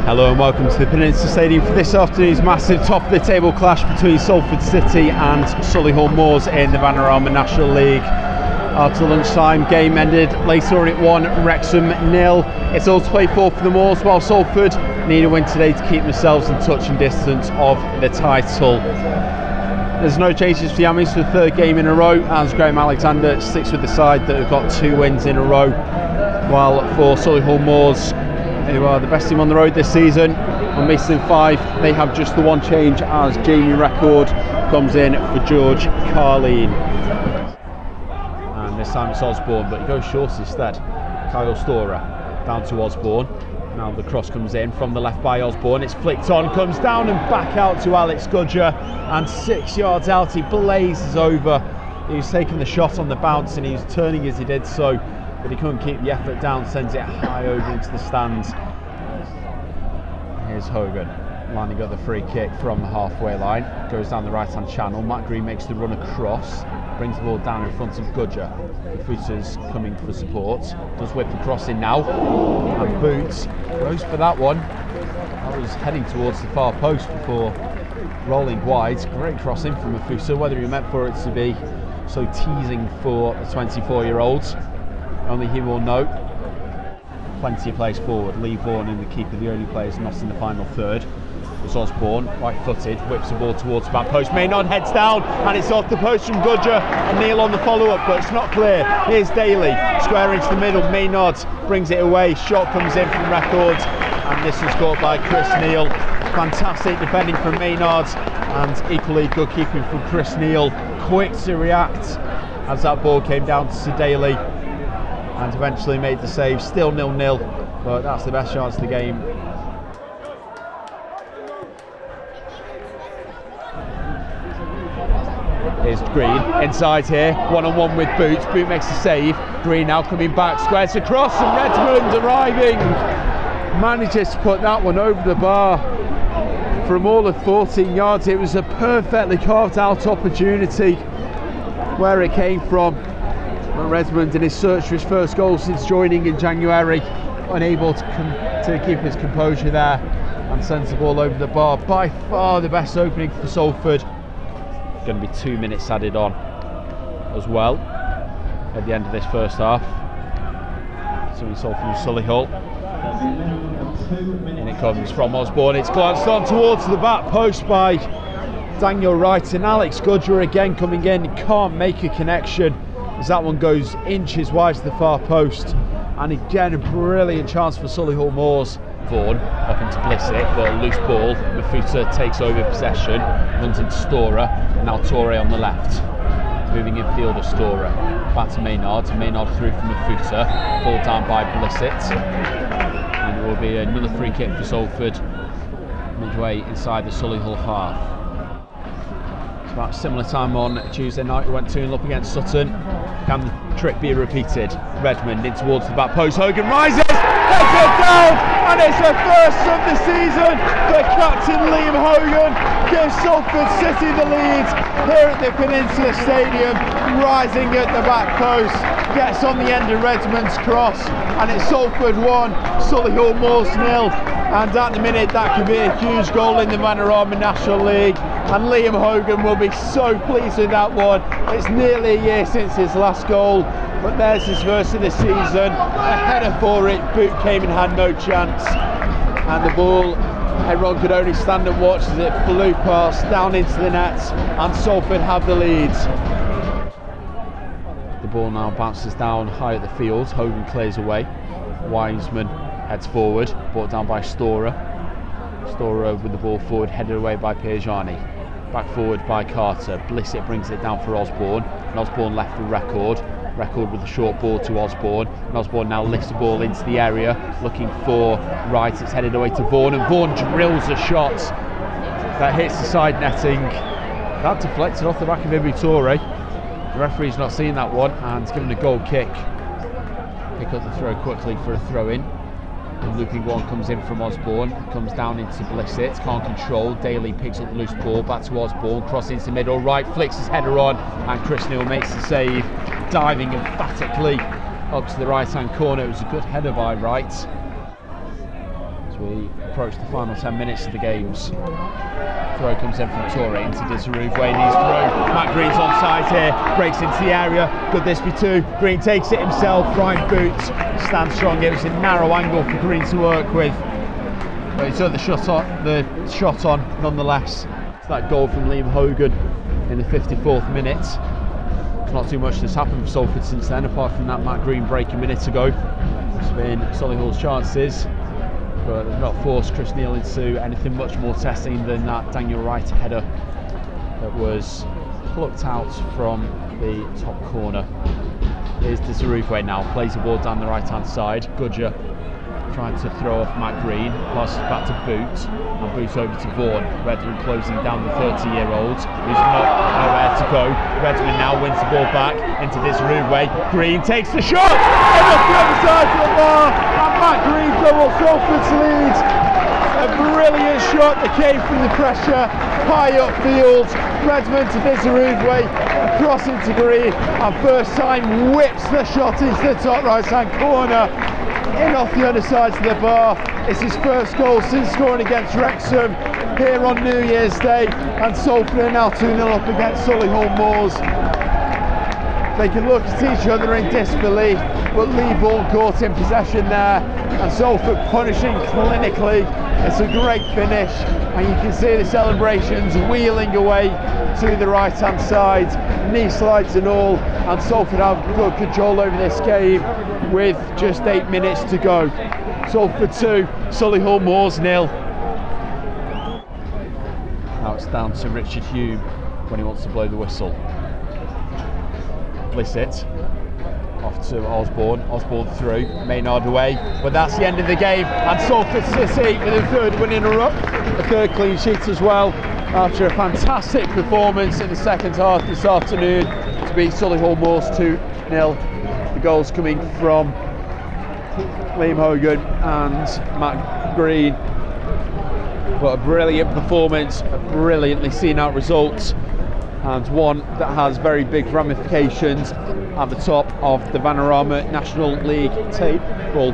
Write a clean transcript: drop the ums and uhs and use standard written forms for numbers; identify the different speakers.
Speaker 1: Hello and welcome to the Peninsula Stadium for this afternoon's massive top of the table clash between Salford City and Solihull Moors in the Vanarama National League. After lunchtime, game ended later on at 1, Wrexham 0. It's all to play for the Moors, while Salford need a win today to keep themselves in touching distance of the title. There's no changes for the Ammies for the third game in a row, as Graham Alexander sticks with the side that have got 2 wins in a row, while for Solihull Moors, who are the best team on the road this season, on Mason 5, they have just the one change as Jamie Record comes in for George Carleen. And this time it's Osborne, but he goes short instead. Kyle Storer down to Osborne. Now the cross comes in from the left by Osborne. It's flicked on, comes down and back out to Alex Gudger, and 6 yards out he blazes over. He was taking the shot on the bounce and he was turning as he did so, but he couldn't keep the effort down, sends it high over into the stands. Here's Hogan lining up the free kick from the halfway line, goes down the right hand channel. Matt Green makes the run across, brings the ball down in front of Gudger. The Footers coming for support, does whip the cross in now, and Boots goes for that one. That was heading towards the far post before rolling wide. Great cross in from a Footer, whether he meant for it to be so teasing for the 24-year-olds. Only he will know. Plenty of plays forward. Lee Vaughan and the keeper, the only players not in the final third. It's Osborne, right-footed, whips the ball towards the back post. Maynard heads down, and it's off the post from Gudger, and Neil on the follow-up, but it's not clear. Here's Daly, square into the middle. Maynard brings it away. Shot comes in from Records, and this is caught by Chris Neal. Fantastic defending from Maynard, and equally good keeping from Chris Neal. Quick to react as that ball came down to Daly, and eventually made the save. Still 0-0, but that's the best chance of the game. Here's Green inside here, one-on-one with Boots. Boot makes the save. Green now coming back, squares across, and Redmond arriving. Manages to put that one over the bar from all of 14 yards. It was a perfectly carved out opportunity where it came from. But Redmond, in his search for his first goal since joining in January, unable to keep his composure there, and sends the ball over the bar. By far the best opening for Salford. Going to be 2 minutes added on as well at the end of this first half. Between Salford and Solihull. And it comes from Osborne. It's glanced on towards the back post by Daniel Wright, and Alex Gudger again coming in, can't make a connection as that one goes inches wide to the far post. And again a brilliant chance for Solihull Moors. Vaughan up into Blissett, but a loose ball. Mafuta takes over possession, runs into Storer. Now Torre on the left, moving infield of Storer. Back to Maynard. Maynard through from Mafuta, ball down by Blissett, and it will be another free kick for Salford midway inside the Solihull half. It's about a similar time on Tuesday night. We went 2-0 up against Sutton. Can the trick be repeated? Redmond in towards the back post. Hogan rises, gets it down, and it's the first of the season for captain Liam Hogan. Gives Salford City the lead here at the Peninsula Stadium. Rising at the back post, gets on the end of Redmond's cross, and it's Salford 1, Solihull Moors 0. And at the minute that could be a huge goal in the Vanarama National League, and Liam Hogan will be so pleased with that one. It's nearly a year since his last goal, but there's his first of the season. A header for it, Boot came and had no chance, and the ball, everyone could only stand and watch as it flew past down into the net, and Salford have the lead. The ball now bounces down high at the field. Hogan clears away. Wiseman heads forward, brought down by Storer. Storer with the ball forward, headed away by Piergiani. Back forward by Carter. Blissett brings it down for Osborne, and Osborne left with Record. Record with a short ball to Osborne, and Osborne now lifts the ball into the area, looking for Wright. It's headed away to Vaughan, and Vaughan drills a shot that hits the side netting. That deflected off the back of Ibu Torre. The referee's not seen that one, and it's given a goal kick. Pick up the throw quickly for a throw in. The looping one comes in from Osborne, comes down into Blissett, can't control. Daly picks up the loose ball, back to Osborne, cross into the middle, Wright flicks his header on, and Chris Neal makes the save, diving emphatically up to the right hand corner. It was a good header by Wright. So we approach the final 10 minutes of the games. Throw comes in from Torre into Disarove, Wayne needs through. Matt Green's onside here, breaks into the area. Could this be two? Green takes it himself, right boot, stands strong. It was a narrow angle for Green to work with. But he took the shot on nonetheless. It's that goal from Liam Hogan in the 54th minute. There's not too much that's happened for Salford since then, apart from that Matt Green break a minute ago. It's been Solihull's chances, but they've not forced Chris Neal into anything much more testing than that Daniel Wright header that was plucked out from the top corner. Here's Disarove now, plays the ball down the right hand side. Gudger trying to throw off Matt Green, passes back to Boot, and Boot over to Vaughan. Redmond closing down the 30-year-old, who's nowhere to go. Redmond now wins the ball back into Disarove. Green takes the shot, and off the other side of the bar, and Matt Green doubles Salford's lead. A brilliant shot that came from the pressure, high upfield. Redmond to Disarove, across into Green, and first time whips the shot into the top right-hand corner. In off the underside of the bar. It's his first goal since scoring against Wrexham here on New Year's Day, and Salford are now 2-0 up against Solihull Moors. They can look at each other in disbelief, but Lee Vaughan caught in possession there, and Salford punishing clinically. It's a great finish, and you can see the celebrations wheeling away to the right hand side, knee slides and all, and Salford have good control over this game with just 8 minutes to go. Salford 2, Solihull Moors 0. Now it's down to Richard Hume when he wants to blow the whistle. Blissett off to Osborne, Osborne through, Maynard away, but that's the end of the game, and Salford City with a third win in a row, a third clean sheet as well, after a fantastic performance in the second half this afternoon to beat Solihull Moors 2-0. The goals coming from Liam Hogan and Matt Green. But a brilliant performance, a brilliantly seen out result, and one that has very big ramifications at the top of the Vanarama National League table.